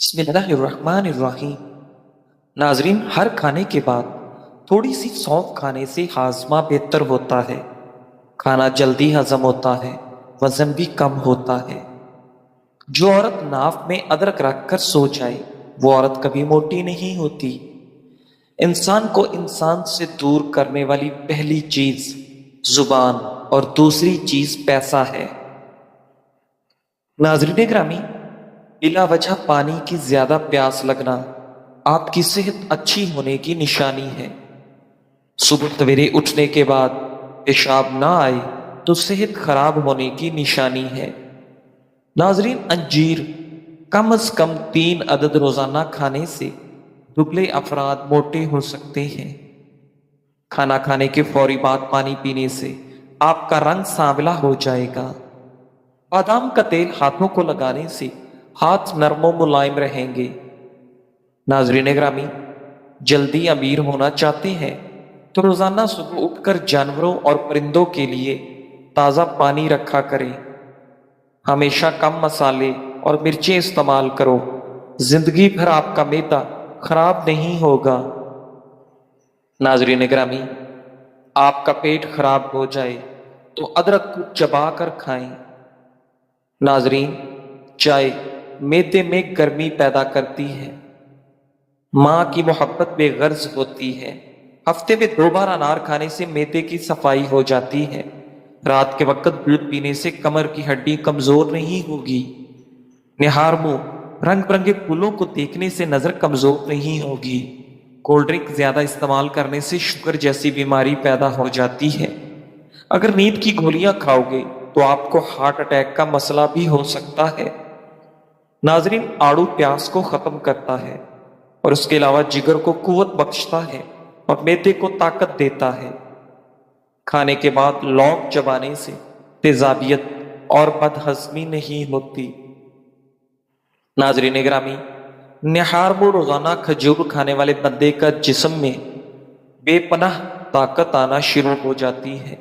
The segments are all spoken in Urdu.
بسم اللہ الرحمن الرحیم۔ ناظرین، ہر کھانے کے بعد تھوڑی سی سونف کھانے سے ہاضمہ بہتر ہوتا ہے، کھانا جلدی ہضم ہوتا ہے، وزن بھی کم ہوتا ہے۔ جو عورت ناف میں ادرک رکھ کر سو جائے وہ عورت کبھی موٹی نہیں ہوتی۔ انسان کو انسان سے دور کرنے والی پہلی چیز زبان اور دوسری چیز پیسہ ہے۔ ناظرین گرامی، بلا وجہ پانی کی زیادہ پیاس لگنا آپ کی صحت اچھی ہونے کی نشانی ہے۔ صبح سویرے اٹھنے کے بعد پیشاب نہ آئے تو صحت خراب ہونے کی نشانی ہے۔ ناظرین، انجیر کم از کم 3 عدد روزانہ کھانے سے دبلے افراد موٹے ہو سکتے ہیں۔ کھانا کھانے کے فوری بعد پانی پینے سے آپ کا رنگ سانولا ہو جائے گا۔ بادام کا تیل ہاتھوں کو لگانے سے ہاتھ نرم و ملائم رہیں گے۔ ناظرین گرامی، جلدی امیر ہونا چاہتے ہیں تو روزانہ صبح اٹھ کر جانوروں اور پرندوں کے لیے تازہ پانی رکھا کریں۔ ہمیشہ کم مسالے اور مرچیں استعمال کرو، زندگی بھر آپ کا معدہ خراب نہیں ہوگا۔ ناظرین گرامی، آپ کا پیٹ خراب ہو جائے تو ادرک کو چبا کر کھائیں۔ ناظرین، چائے معدے میں گرمی پیدا کرتی ہے۔ ماں کی محبت بے غرض ہوتی ہے۔ ہفتے میں 2 بار انار کھانے سے معدے کی صفائی ہو جاتی ہے۔ رات کے وقت دودھ پینے سے کمر کی ہڈی کمزور نہیں ہوگی۔ نہار منہ رنگ برنگے پھولوں کو دیکھنے سے نظر کمزور نہیں ہوگی۔ کولڈ ڈرنک زیادہ استعمال کرنے سے شوگر جیسی بیماری پیدا ہو جاتی ہے۔ اگر نیند کی گولیاں کھاؤ گے تو آپ کو ہارٹ اٹیک کا مسئلہ بھی ہو سکتا ہے۔ ناظرین، آڑو پیاس کو ختم کرتا ہے اور اس کے علاوہ جگر کو قوت بخشتا ہے اور معدے کو طاقت دیتا ہے۔ کھانے کے بعد لونگ چبانے سے تیزابیت اور بد ہضمی نہیں ہوتی۔ ناظرین گرامی، نہار منہ روزانہ کھجور کھانے والے بندے کا جسم میں بے پناہ طاقت آنا شروع ہو جاتی ہے۔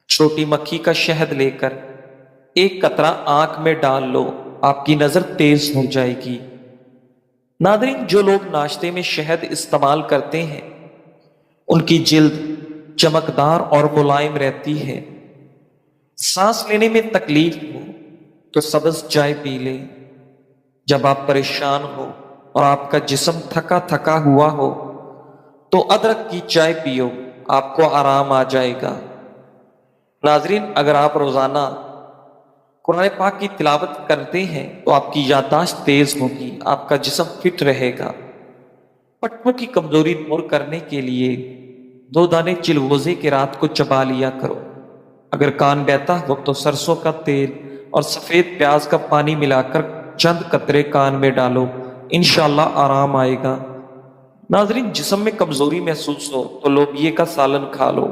چھوٹی مکھی کا شہد لے کر 1 قطرہ آنکھ میں ڈال لو، آپ کی نظر تیز ہو جائے گی۔ ناظرین، جو لوگ ناشتے میں شہد استعمال کرتے ہیں ان کی جلد چمکدار اور ملائم رہتی ہے۔ سانس لینے میں تکلیف ہو تو سبز چائے پی لیں۔ جب آپ پریشان ہو اور آپ کا جسم تھکا تھکا ہوا ہو تو ادرک کی چائے پیو، آپ کو آرام آ جائے گا۔ ناظرین، اگر آپ روزانہ قرآن پاک کی تلاوت کرتے ہیں تو آپ کی یادداشت تیز ہوگی، آپ کا جسم فٹ رہے گا۔ پٹھوں کی کمزوری دور کرنے کے لیے 2 دانے چلغوزے کے رات کو چبا لیا کرو۔ اگر کان بہتا ہو تو سرسوں کا تیل اور سفید پیاز کا پانی ملا کر چند قطرے کان میں ڈالو، انشاءاللہ آرام آئے گا۔ ناظرین، جسم میں کمزوری محسوس ہو تو لوبیے کا سالن کھا لو،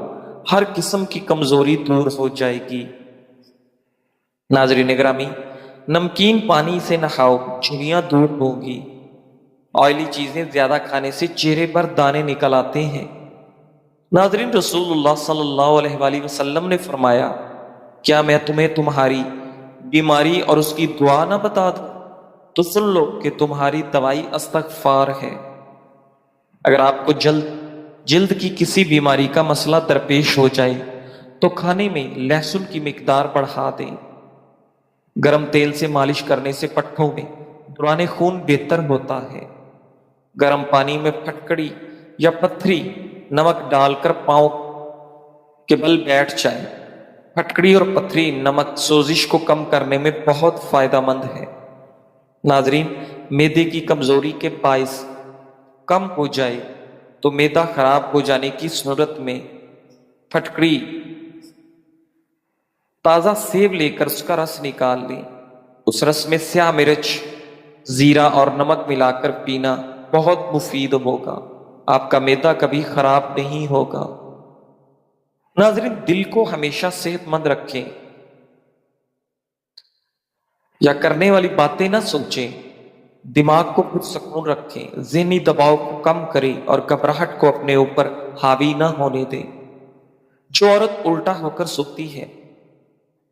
ہر قسم کی کمزوری دور ہو جائے گی۔ ناظرین گرامی، نمکین پانی سے نہاؤ، جھریاں دور ہوگی۔ آئلی چیزیں زیادہ کھانے سے چہرے پر دانے نکل آتے ہیں۔ ناظرین، رسول اللہ صلی اللہ علیہ وآلہ وسلم نے فرمایا، کیا میں تمہیں تمہاری بیماری اور اس کی دعا نہ بتا دوں؟ تو سن لو کہ تمہاری دوائی استغفار ہے۔ اگر آپ کو جلد کی کسی بیماری کا مسئلہ درپیش ہو جائے تو کھانے میں لہسن کی مقدار بڑھا دیں۔ گرم تیل سے مالش کرنے سے پٹھوں میں دوران خون بہتر ہوتا ہے۔ گرم پانی میں پھٹکڑی یا پتھری نمک ڈال کر پاؤں کے بل بیٹھ جائیں۔ پھٹکڑی اور پتھری نمک سوزش کو کم کرنے میں بہت فائدہ مند ہے۔ ناظرین، معدے کی کمزوری کے باعث کم ہو جائے تو معدہ خراب ہو جانے کی صورت میں پھٹکڑی تازہ سیب لے کر اس کا رس نکال لیں۔ اس رس میں سیاہ مرچ، زیرہ اور نمک ملا کر پینا بہت مفید ہوگا، آپ کا معدہ کبھی خراب نہیں ہوگا۔ ناظرین، دل کو ہمیشہ صحت مند رکھیں یا کرنے والی باتیں نہ سوچیں، دماغ کو پرسکون رکھیں، ذہنی دباؤ کو کم کریں اور گھبراہٹ کو اپنے اوپر حاوی نہ ہونے دیں۔ جو عورت الٹا ہو کر سوتی ہے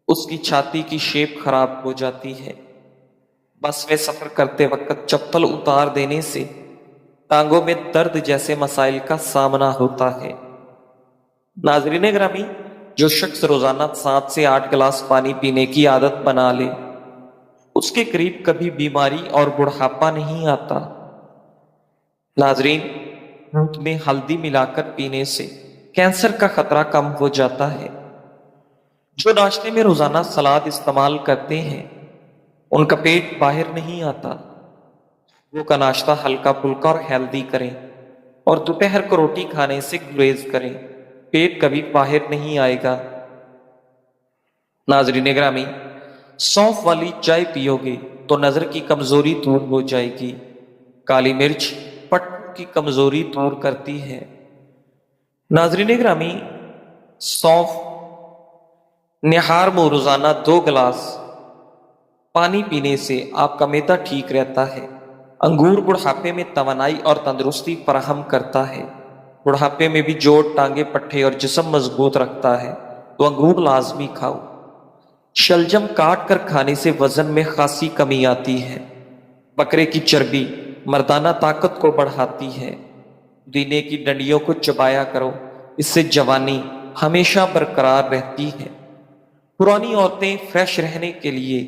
اس کی چھاتی کی شیپ خراب ہو جاتی ہے۔ بس میں سفر کرتے وقت چپل اتار دینے سے ٹانگوں میں درد جیسے مسائل کا سامنا ہوتا ہے۔ ناظرین گرامی، جو شخص روزانہ 7 سے 8 گلاس پانی پینے کی عادت بنا لے، اس کے قریب کبھی بیماری اور بڑھاپا نہیں آتا۔ ناظرین، دودھ میں ہلدی ملا کر پینے سے کینسر کا خطرہ کم ہو جاتا ہے۔ جو ناشتے میں روزانہ سلاد استعمال کرتے ہیں، ان کا پیٹ باہر نہیں آتا۔ وہ کا ناشتہ ہلکا پھلکا اور ہیلدی کریں، اور دوپہر کو روٹی کھانے سے گریز کریں، پیٹ کبھی باہر نہیں آئے گا۔ ناظرین گرامی، سونف والی چائے پیو گے تو نظر کی کمزوری دور ہو جائے گی۔ کالی مرچ پٹھوں کی کمزوری دور کرتی ہے۔ ناظرین گرامی، سونف نہار میں روزانہ 2 گلاس پانی پینے سے آپ کا معدہ ٹھیک رہتا ہے۔ انگور بڑھاپے میں توانائی اور تندرستی فراہم کرتا ہے۔ بڑھاپے میں بھی جوڑ، ٹانگیں، پٹھے اور جسم مضبوط رکھتا ہے، تو انگور لازمی کھاؤ۔ شلجم کاٹ کر کھانے سے وزن میں خاصی کمی آتی ہے۔ بکرے کی چربی مردانہ طاقت کو بڑھاتی ہے۔ پودینے کی ڈنڈیوں کو چبایا کرو، اس سے جوانی ہمیشہ برقرار رہتی ہے۔ پرانی عورتیں فریش رہنے کے لیے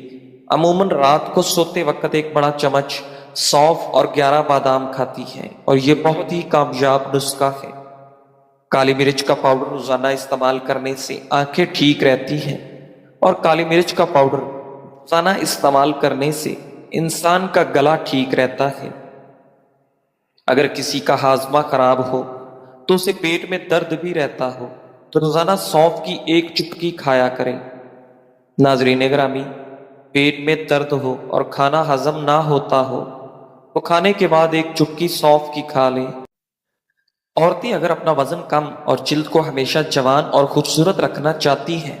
عموماً رات کو سوتے وقت 1 بڑا چمچ سونف اور 11 بادام کھاتی ہیں، اور یہ بہت ہی کامیاب نسخہ ہے۔ کالی مرچ کا پاؤڈر روزانہ استعمال کرنے سے آنکھیں ٹھیک رہتی ہیں، اور کالی مرچ کا پاؤڈر روزانہ استعمال کرنے سے انسان کا گلا ٹھیک رہتا ہے۔ اگر کسی کا ہاضمہ خراب ہو تو اسے پیٹ میں درد بھی رہتا ہو تو روزانہ سونف کی 1 چٹکی کھایا کریں۔ ناظرین گرامی، پیٹ میں درد ہو اور کھانا ہضم نہ ہوتا ہو تو کھانے کے بعد 1 چٹکی سونف کی کھا لیں۔ عورتیں اگر اپنا وزن کم اور جلد کو ہمیشہ جوان اور خوبصورت رکھنا چاہتی ہیں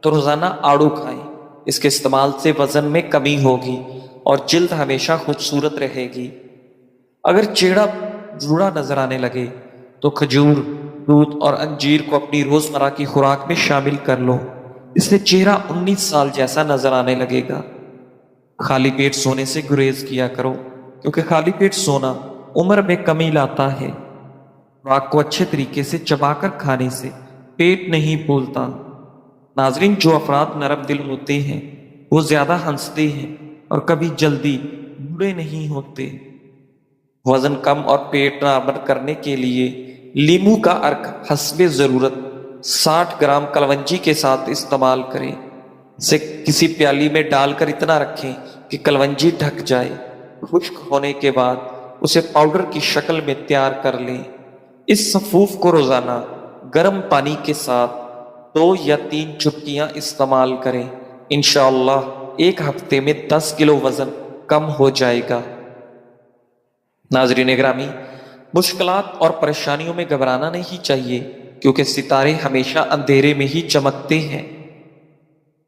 تو روزانہ آڑو کھائیں۔ اس کے استعمال سے وزن میں کمی ہوگی اور جلد ہمیشہ خوبصورت رہے گی۔ اگر چہرہ بوڑھا نظر آنے لگے تو کھجور، دودھ اور انجیر کو اپنی روزمرہ کی خوراک میں شامل کر لو، اس سے چہرہ 19 سال جیسا نظر آنے لگے گا۔ خالی پیٹ سونے سے گریز کیا کرو، کیونکہ خالی پیٹ سونا عمر میں کمی لاتا ہے۔ خوراک کو اچھے طریقے سے چبا کر کھانے سے پیٹ نہیں پھولتا۔ ناظرین، جو افراد نرم دل ہوتے ہیں وہ زیادہ ہنستے ہیں اور کبھی جلدی بوڑھے نہیں ہوتے۔ وزن کم اور پیٹ نارمل کرنے کے لیے لیمو کا عرق حسب ضرورت 60 گرام کلونجی کے ساتھ استعمال کریں۔ اسے کسی پیالی میں ڈال کر اتنا رکھیں کہ کلونجی ڈھک جائے۔ خشک ہونے کے بعد اسے پاؤڈر کی شکل میں تیار کر لیں۔ اس سفوف کو روزانہ گرم پانی کے ساتھ 2 یا 3 چٹکیاں استعمال کریں۔ انشاءاللہ 1 ہفتے میں 10 کلو وزن کم ہو جائے گا۔ ناظرین گرامی، مشکلات اور پریشانیوں میں گھبرانا نہیں چاہیے، کیونکہ ستارے ہمیشہ اندھیرے میں ہی چمکتے ہیں۔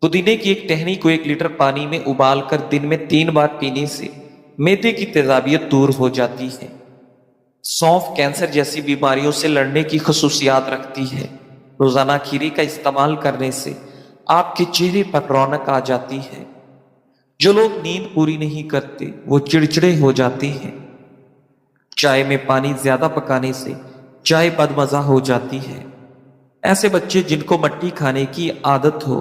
پودینے کی 1 ٹہنی کو 1 لیٹر پانی میں ابال کر دن میں 3 بار پینے سے معدے کی تیزابیت دور ہو جاتی ہے۔ سونف کینسر جیسی بیماریوں سے لڑنے کی خصوصیات رکھتی ہے۔ روزانہ کھیرے کا استعمال کرنے سے آپ کے چہرے پر رونق آ جاتی ہے۔ جو لوگ نیند پوری نہیں کرتے وہ چڑچڑے ہو جاتے ہیں۔ چائے میں پانی زیادہ پکانے سے چائے بدمزہ ہو جاتی ہے۔ ایسے بچے جن کو مٹی کھانے کی عادت ہو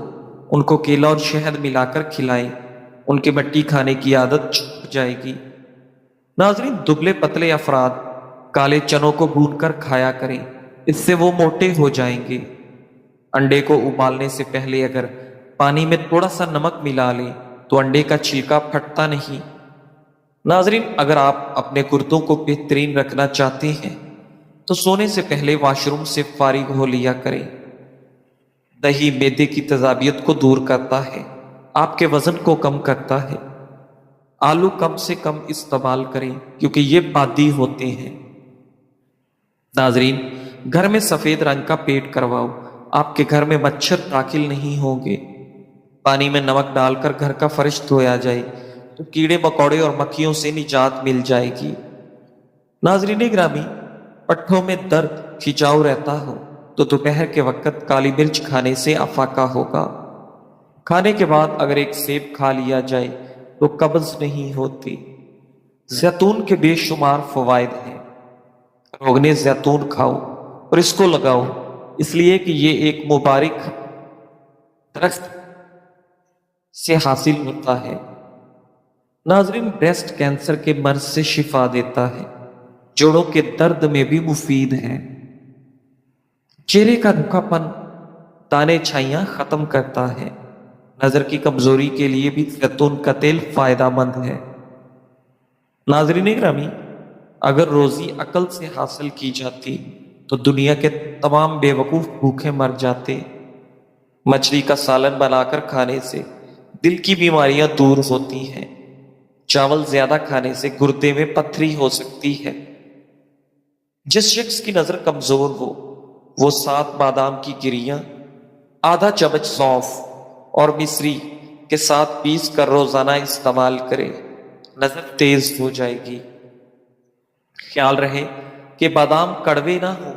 ان کو کیلا اور شہد ملا کر کھلائیں، ان کی مٹی کھانے کی عادت چھوٹ جائے گی۔ ناظرین، دبلے پتلے افراد کالے چنوں کو بھون کر کھایا کریں، اس سے وہ موٹے ہو جائیں گے۔ انڈے کو ابالنے سے پہلے اگر پانی میں تھوڑا سا نمک ملا لیں تو انڈے کا چھلکا پھٹتا نہیں۔ ناظرین، اگر آپ اپنے گردوں کو بہترین رکھنا چاہتے ہیں تو سونے سے پہلے واش روم سے فارغ ہو لیا کریں۔ دہی معدے کی تیزابیت کو دور کرتا ہے، آپ کے وزن کو کم کرتا ہے۔ آلو کم سے کم استعمال کریں کیونکہ یہ بادی ہوتے ہیں۔ ناظرین، گھر میں سفید رنگ کا پینٹ کرواؤ، آپ کے گھر میں مچھر داخل نہیں ہوں گے۔ پانی میں نمک ڈال کر گھر کا فرش دھویا جائے تو کیڑے مکوڑے اور مکھیوں سے نجات مل جائے گی۔ ناظرین گرامی، پٹھوں میں درد، کھچاؤ رہتا ہو تو دوپہر کے وقت کالی مرچ کھانے سے افاقہ ہوگا۔ کھانے کے بعد اگر 1 سیب کھا لیا جائے تو قبض نہیں ہوتی۔ زیتون کے بے شمار فوائد ہیں۔ روغن زیتون کھاؤ اور اس کو لگاؤ، اس لیے کہ یہ ایک مبارک درخت سے حاصل ہوتا ہے۔ ناظرین، بریسٹ کینسر کے مرض سے شفا دیتا ہے، جوڑوں کے درد میں بھی مفید ہے، چہرے کا روکھا پن، دانے چھائیاں ختم کرتا ہے، نظر کی کمزوری کے لیے بھی زیتون کا تیل فائدہ مند ہے۔ ناظرین گرامی، اگر روزی عقل سے حاصل کی جاتی تو دنیا کے تمام بے وقوف بھوکے مر جاتے۔ مچھلی کا سالن بنا کر کھانے سے دل کی بیماریاں دور ہوتی ہیں، چاول زیادہ کھانے سے گردے میں پتھری ہو سکتی ہے۔ جس شخص کی نظر کمزور ہو وہ 7 بادام کی گریاں، آدھا چمچ سونف اور مصری کے ساتھ پیس کر روزانہ استعمال کرے، نظر تیز ہو جائے گی۔ خیال رہے کہ بادام کڑوے نہ ہو،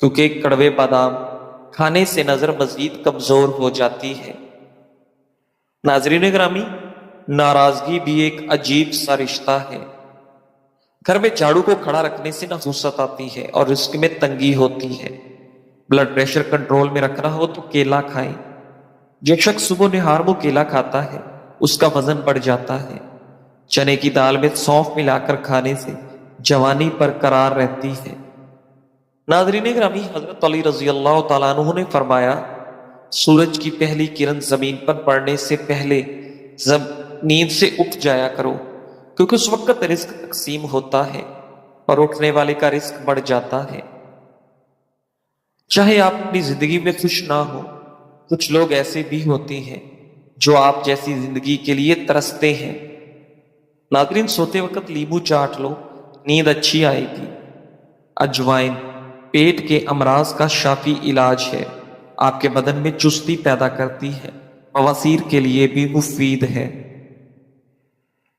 کیونکہ کڑوے بادام کھانے سے نظر مزید کمزور ہو جاتی ہے۔ ناظرین گرامی، ناراضگی بھی ایک عجیب سا رشتہ ہے۔ گھر میں جھاڑو کو کھڑا رکھنے سے نحوست آتی ہے اور رزق میں تنگی ہوتی ہے۔ بلڈ پریشر کنٹرول میں رکھنا ہو تو کیلا کھائیں۔ جو شخص صبح نہار وہ کیلا کھاتا ہے اس کا وزن بڑھ جاتا ہے۔ چنے کی دال میں سونف ملا کر کھانے سے جوانی برقرار رہتی ہے۔ ناظرین گرامی، حضرت علی رضی اللہ تعالیٰ عنہ نے فرمایا، سورج کی پہلی کرن زمین پر پڑنے سے پہلے نیند سے اٹھ جایا کرو، کیونکہ اس وقت رزق تقسیم ہوتا ہے اور اٹھنے والے کا رزق بڑھ جاتا ہے۔ چاہے آپ اپنی زندگی میں خوش نہ ہو، کچھ لوگ ایسے بھی ہوتے ہیں جو آپ جیسی زندگی کے لیے ترستے ہیں۔ ناظرین، سوتے وقت لیمو چاٹ لو، نیند اچھی آئے گی۔ اجوائن پیٹ کے امراض کا شافی علاج ہے، آپ کے بدن میں چستی پیدا کرتی ہے، بواسیر کے لیے بھی مفید ہے۔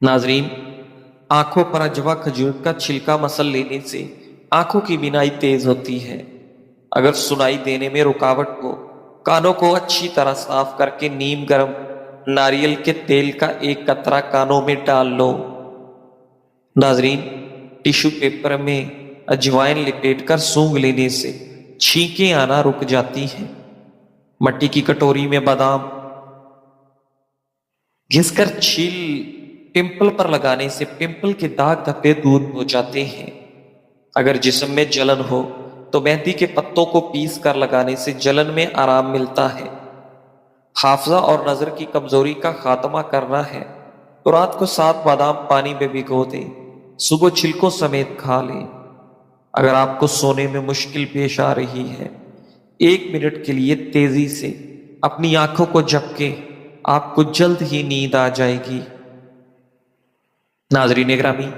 ناظرین، آنکھوں پر اجوا کھجور کا چھلکا مسل لینے سے آنکھوں کی بینائی تیز ہوتی ہے۔ اگر سنائی دینے میں رکاوٹ ہو، کانوں کو اچھی طرح صاف کر کے نیم گرم ناریل کے تیل کا ایک قطرہ کانوں میں ڈال لو۔ ناظرین، ٹیشو پیپر میں اجوائن لپیٹ کر سونگھ لینے سے چھینکیں آنا رک جاتی ہیں۔ مٹی کی کٹوری میں بادام گھس کر چھیل پمپل پر لگانے سے پمپل کے داغ دھبے دور ہو جاتے ہیں۔ اگر جسم میں جلن ہو تو مہندی کے پتوں کو پیس کر لگانے سے جلن میں آرام ملتا ہے۔ حافظہ اور نظر کی کمزوری کا خاتمہ کرنا ہے تو رات کو 7 بادام پانی میں بھگو دیں، صبح چھلکوں سمیت کھا لیں۔ اگر آپ کو سونے میں مشکل پیش آ رہی ہے، 1 منٹ کے لیے تیزی سے اپنی آنکھوں کو جھپکیں، آپ کو جلد ہی نیند آ جائے گی۔ ناظرین گرامی،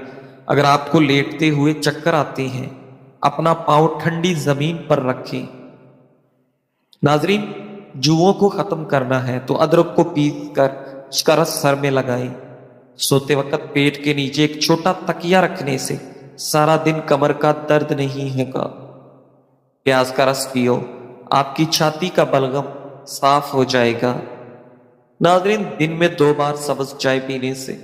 اگر آپ کو لیٹتے ہوئے چکر آتے ہیں، اپنا پاؤں ٹھنڈی زمین پر رکھیں۔ ناظرین، جوؤں کو ختم کرنا ہے تو ادرک کو پیس کر اس کا رس سر میں لگائیں۔ سوتے وقت پیٹ کے نیچے ایک چھوٹا تکیہ رکھنے سے سارا دن کمر کا درد نہیں ہوگا۔ پیاز کا رس پیو، آپ کی چھاتی کا بلغم صاف ہو جائے گا۔ ناظرین، دن میں 2 بار سبز چائے پینے سے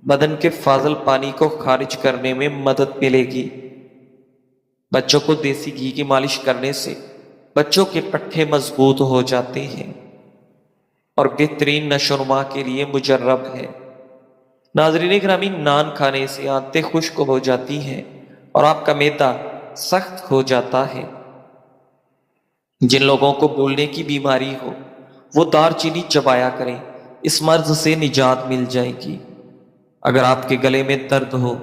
بدن کے فاضل پانی کو خارج کرنے میں مدد ملے گی۔ بچوں کو دیسی گھی کی مالش کرنے سے بچوں کے پٹھے مضبوط ہو جاتے ہیں اور بہترین نشو و نما کے لیے مجرب ہے۔ ناظرین گرامی، نان کھانے سے آنتیں خشک ہو جاتی ہیں اور آپ کا معدہ سخت ہو جاتا ہے۔ جن لوگوں کو بولنے کی بیماری ہو وہ دار چینی چبایا کریں، اس مرض سے نجات مل جائے گی۔ اگر آپ کے گلے میں درد ہو،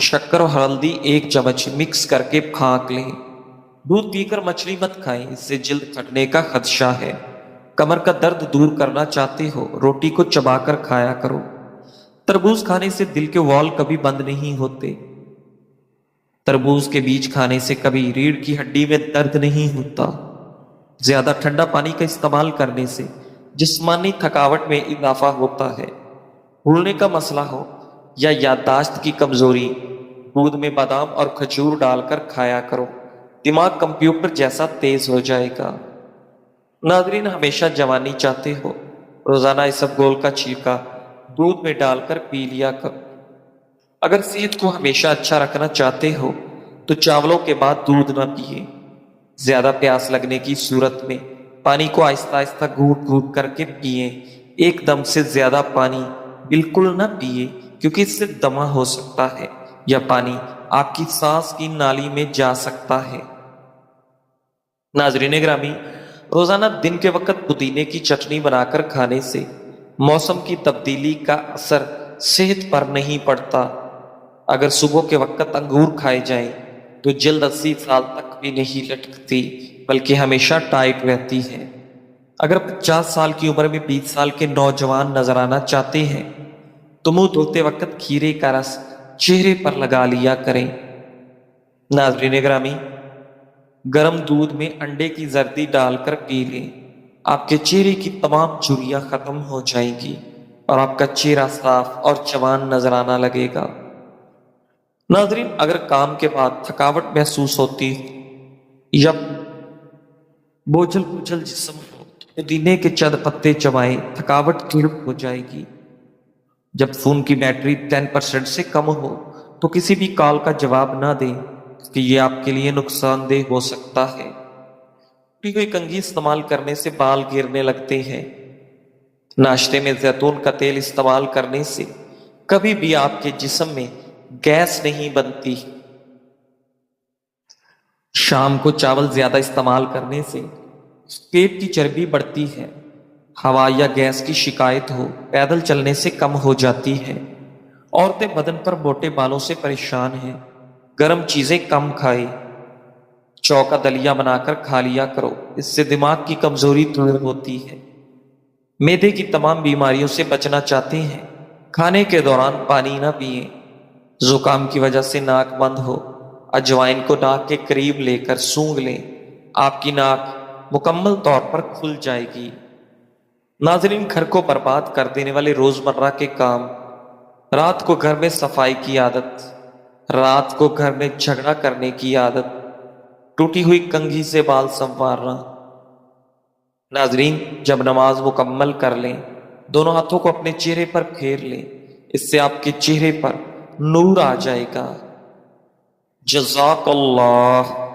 شکر اور ہلدی 1 چمچ مکس کر کے پھانک لیں۔ دودھ پی کر مچھلی مت کھائیں، اس سے جلد پھٹنے کا خدشہ ہے۔ کمر کا درد دور کرنا چاہتے ہو، روٹی کو چبا کر کھایا کرو۔ تربوز کھانے سے دل کے وال کبھی بند نہیں ہوتے۔ تربوز کے بیج کھانے سے کبھی ریڑھ کی ہڈی میں درد نہیں ہوتا۔ زیادہ ٹھنڈا پانی کا استعمال کرنے سے جسمانی تھکاوٹ میں اضافہ ہوتا ہے۔ بھولنے کا مسئلہ ہو یا یادداشت کی کمزوری، دودھ میں بادام اور کھجور ڈال کر کھایا کرو، دماغ کمپیوٹر جیسا تیز ہو جائے گا۔ ناظرین، ہمیشہ جوانی چاہتے ہو، روزانہ اسبگول کا چھلکا دودھ میں ڈال کر پی لیا کرو۔ اگر صحت کو ہمیشہ اچھا رکھنا چاہتے ہو تو چاولوں کے بعد دودھ نہ پیے۔ زیادہ پیاس لگنے کی صورت میں پانی کو آہستہ آہستہ گھونٹ گھونٹ کر کے پیئیں۔ ایک دم سے زیادہ پانی بالکل نہ پیے کیونکہ اس سے دمہ ہو سکتا ہے یا پانی آپ کی سانس کی نالی میں جا سکتا ہے۔ ناظرین گرامی، روزانہ دن کے وقت پودینے کی چٹنی بنا کر کھانے سے موسم کی تبدیلی کا اثر صحت پر نہیں پڑتا۔ اگر صبح کے وقت انگور کھائے جائیں تو جلد 80 سال تک بھی نہیں لٹکتی بلکہ ہمیشہ ٹائٹ رہتی ہے۔ اگر 50 سال کی عمر میں 20 سال کے نوجوان نظر آنا چاہتے ہیں تو منہ دھوتے وقت کھیرے کا رس چہرے پر لگا لیا کریں۔ ناظرین گرامی، گرم دودھ میں انڈے کی زردی ڈال کر پی لیں۔ آپ کے چہرے کی تمام جھریاں ختم ہو جائیں گی اور آپ کا چہرہ صاف اور جوان نظر آنا لگے گا۔ ناظرین، اگر کام کے بعد تھکاوٹ محسوس ہوتی یا بوجھل بوجھل جسم ہو تو پودینے کے چند پتے چبائیں، تھکاوٹ ٹھیک ہو جائے گی۔ جب فون کی بیٹری 10% سے کم ہو تو کسی بھی کال کا جواب نہ دیں کہ یہ آپ کے لیے نقصان دہ ہو سکتا ہے۔ ٹوٹی ہوئی کنگھی استعمال کرنے سے بال گرنے لگتے ہیں۔ ناشتے میں زیتون کا تیل استعمال کرنے سے کبھی بھی آپ کے جسم میں گیس نہیں بنتی۔ شام کو چاول زیادہ استعمال کرنے سے پیٹ کی چربی بڑھتی ہے۔ ہوا یا گیس کی شکایت ہو پیدل چلنے سے کم ہو جاتی ہے۔ عورتیں بدن پر موٹے بالوں سے پریشان ہیں، گرم چیزیں کم کھائیں۔ چوکا دلیا بنا کر کھا لیا کرو، اس سے دماغ کی کمزوری دور ہوتی ہے۔ معدے کی تمام بیماریوں سے بچنا چاہتے ہیں، کھانے کے دوران پانی نہ پئیں۔ زکام کی وجہ سے ناک بند ہو، اجوائن کو ناک کے قریب لے کر سونگھ لیں، آپ کی ناک مکمل طور پر کھل جائے گی۔ ناظرین، گھر کو برباد کر دینے والے روزمرہ کے کام: رات کو گھر میں صفائی کی عادت، رات کو گھر میں جھگڑا کرنے کی عادت، ٹوٹی ہوئی کنگھی سے بال سنوارنا۔ ناظرین، جب نماز مکمل کر لیں دونوں ہاتھوں کو اپنے چہرے پر پھیر لیں، اس سے آپ کے چہرے پر نور آ جائے گا۔ جزاک اللہ۔